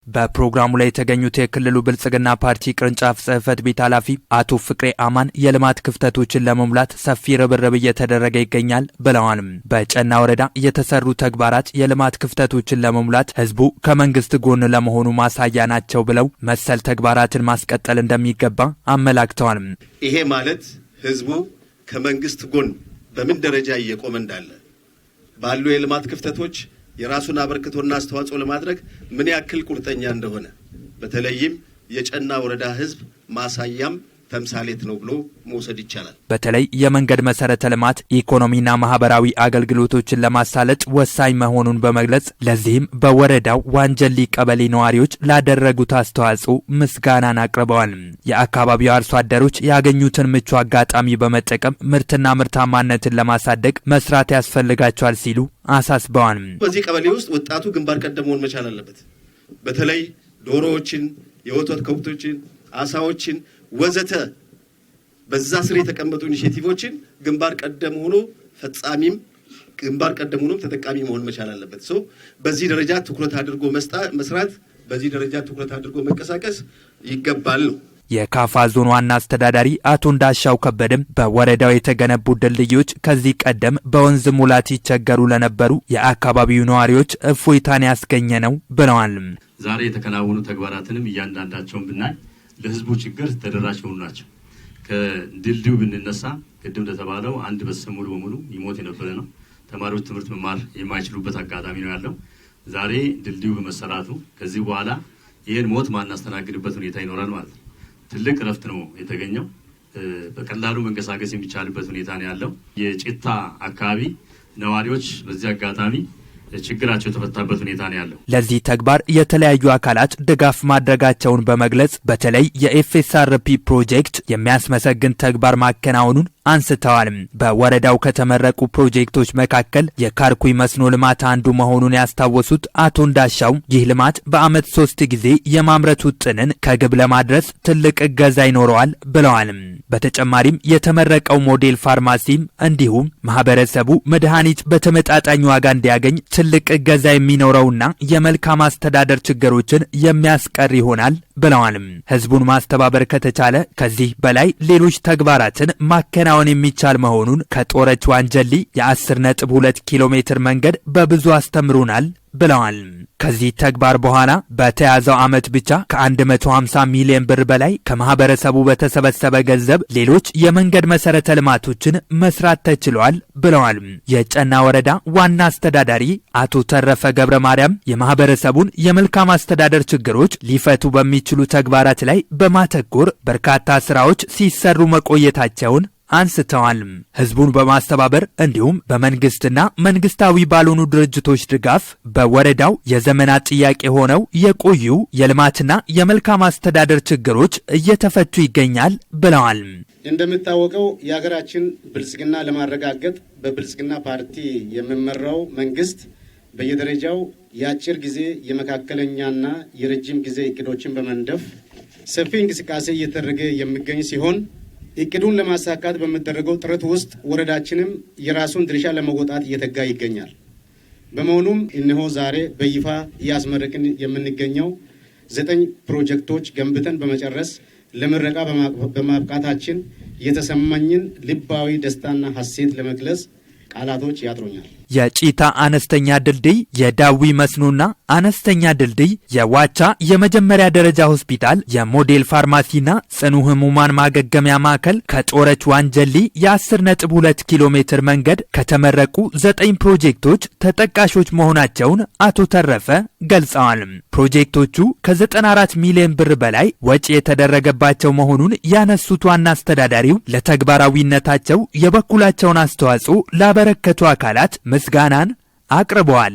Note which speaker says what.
Speaker 1: በፕሮግራሙ ላይ የተገኙት የክልሉ ብልጽግና ፓርቲ ቅርንጫፍ ጽህፈት ቤት ኃላፊ አቶ ፍቅሬ አማን የልማት ክፍተቶችን ለመሙላት ሰፊ ርብርብ እየተደረገ ይገኛል ብለዋል። በጨና ወረዳ የተሰሩ ተግባራት የልማት ክፍተቶችን ለመሙላት ህዝቡ ከመንግስት ጎን ለመሆኑ ማሳያ ናቸው ብለው መሰል ተግባራትን ማስቀጠል እንደሚገባ አመላክተዋል።
Speaker 2: ይሄ ማለት ህዝቡ ከመንግስት ጎን በምን ደረጃ እየቆመ እንዳለ ባሉ የልማት ክፍተቶች የራሱን አበርክቶና አስተዋጽኦ ለማድረግ ምን ያክል ቁርጠኛ እንደሆነ በተለይም የጨና ወረዳ ህዝብ ማሳያም ተምሳሌት ነው ብሎ መውሰድ ይቻላል።
Speaker 1: በተለይ የመንገድ መሰረተ ልማት ኢኮኖሚና ማህበራዊ አገልግሎቶችን ለማሳለጥ ወሳኝ መሆኑን በመግለጽ ለዚህም በወረዳው ዋንጀሊ ቀበሌ ነዋሪዎች ላደረጉት አስተዋጽኦ ምስጋናን አቅርበዋል። የአካባቢው አርሶ አደሮች ያገኙትን ምቹ አጋጣሚ በመጠቀም ምርትና ምርታማነትን ለማሳደግ መስራት ያስፈልጋቸዋል ሲሉ አሳስበዋል።
Speaker 2: በዚህ ቀበሌ ውስጥ ወጣቱ ግንባር ቀደም መሆን መቻል አለበት። በተለይ ዶሮዎችን፣ የወተት ከብቶችን፣ አሳዎችን ወዘተ በዛ ስር የተቀመጡ ኢኒሼቲቮችን ግንባር ቀደም ሆኖ ፈጻሚም ግንባር ቀደም ሆኖ ተጠቃሚ መሆን መቻል አለበት። በዚህ ደረጃ ትኩረት አድርጎ መስራት፣ በዚህ ደረጃ ትኩረት አድርጎ መንቀሳቀስ ይገባል ነው።
Speaker 1: የካፋ ዞን ዋና አስተዳዳሪ አቶ እንዳሻው ከበደም በወረዳው የተገነቡ ድልድዮች ከዚህ ቀደም በወንዝ ሙላት ይቸገሩ ለነበሩ የአካባቢው ነዋሪዎች እፎይታን ያስገኘ ነው ብለዋል።
Speaker 3: ዛሬ የተከናወኑ ተግባራትንም እያንዳንዳቸውን ብናይ ለህዝቡ ችግር ተደራሽ የሆኑ ናቸው። ከድልድዩ ብንነሳ ቅድም እንደተባለው አንድ በሰም ሙሉ በሙሉ ይሞት የነበረ ነው። ተማሪዎች ትምህርት መማር የማይችሉበት አጋጣሚ ነው ያለው። ዛሬ ድልድዩ በመሰራቱ ከዚህ በኋላ ይህን ሞት ማናስተናግድበት ሁኔታ ይኖራል ማለት ነው። ትልቅ እረፍት ነው የተገኘው። በቀላሉ መንቀሳቀስ የሚቻልበት ሁኔታ ነው ያለው። የጭታ አካባቢ ነዋሪዎች በዚህ አጋጣሚ ችግራቸው የተፈታበት ሁኔታ ነው ያለው።
Speaker 1: ለዚህ ተግባር የተለያዩ አካላት ድጋፍ ማድረጋቸውን በመግለጽ በተለይ የኤፍኤስአርፒ ፕሮጀክት የሚያስመሰግን ተግባር ማከናወኑን አንስተዋል። በወረዳው ከተመረቁ ፕሮጀክቶች መካከል የካርኩይ መስኖ ልማት አንዱ መሆኑን ያስታወሱት አቶ እንዳሻው ይህ ልማት በዓመት 3 ጊዜ የማምረት ውጥንን ከግብ ለማድረስ ትልቅ እገዛ ይኖረዋል ብለዋል። በተጨማሪም የተመረቀው ሞዴል ፋርማሲም እንዲሁም ማህበረሰቡ መድኃኒት በተመጣጣኝ ዋጋ እንዲያገኝ ትልቅ እገዛ የሚኖረውና የመልካም አስተዳደር ችግሮችን የሚያስቀር ይሆናል ብለዋል። ህዝቡን ማስተባበር ከተቻለ ከዚህ በላይ ሌሎች ተግባራትን ማከናወን የሚቻል መሆኑን ከጦረች ዋንጀሊ የ10.2 ኪሎ ሜትር መንገድ በብዙ አስተምሩናል ብለዋል። ከዚህ ተግባር በኋላ በተያዘው ዓመት ብቻ ከ150 ሚሊዮን ብር በላይ ከማህበረሰቡ በተሰበሰበ ገንዘብ ሌሎች የመንገድ መሰረተ ልማቶችን መስራት ተችሏል ብለዋል። የጨና ወረዳ ዋና አስተዳዳሪ አቶ ተረፈ ገብረ ማርያም የማህበረሰቡን የመልካም አስተዳደር ችግሮች ሊፈቱ በሚችሉ ተግባራት ላይ በማተኮር በርካታ ስራዎች ሲሰሩ መቆየታቸውን አንስተዋል። ህዝቡን በማስተባበር እንዲሁም በመንግስትና መንግስታዊ ባልሆኑ ድርጅቶች ድጋፍ በወረዳው የዘመናት ጥያቄ ሆነው የቆዩ የልማትና የመልካም አስተዳደር ችግሮች እየተፈቱ ይገኛል ብለዋል።
Speaker 4: እንደሚታወቀው የሀገራችን ብልጽግና ለማረጋገጥ በብልጽግና ፓርቲ የሚመራው መንግስት በየደረጃው የአጭር ጊዜ የመካከለኛና የረጅም ጊዜ እቅዶችን በመንደፍ ሰፊ እንቅስቃሴ እየተደረገ የሚገኝ ሲሆን እቅዱን ለማሳካት በሚደረገው ጥረት ውስጥ ወረዳችንም የራሱን ድርሻ ለመወጣት እየተጋ ይገኛል። በመሆኑም እነሆ ዛሬ በይፋ እያስመረቅን የምንገኘው 9 ፕሮጀክቶች ገንብተን በመጨረስ ለምረቃ በማብቃታችን የተሰማኝን ልባዊ ደስታና ሐሴት ለመግለጽ ቃላቶች ያጥሩኛል።
Speaker 1: የጪታ አነስተኛ ድልድይ፣ የዳዊ መስኖና አነስተኛ ድልድይ፣ የዋቻ የመጀመሪያ ደረጃ ሆስፒታል፣ የሞዴል ፋርማሲና ጽኑ ህሙማን ማገገሚያ ማዕከል ከጦረች ዋንጀሊ የ10.2 ኪሎ ሜትር መንገድ ከተመረቁ 9 ፕሮጀክቶች ተጠቃሾች መሆናቸውን አቶ ተረፈ ገልጸዋል። ፕሮጀክቶቹ ከ94 ሚሊዮን ብር በላይ ወጪ የተደረገባቸው መሆኑን ያነሱት ዋና አስተዳዳሪው ለተግባራዊነታቸው የበኩላቸውን አስተዋጽኦ ላበረከቱ አካላት ምስጋናን አቅርበዋል።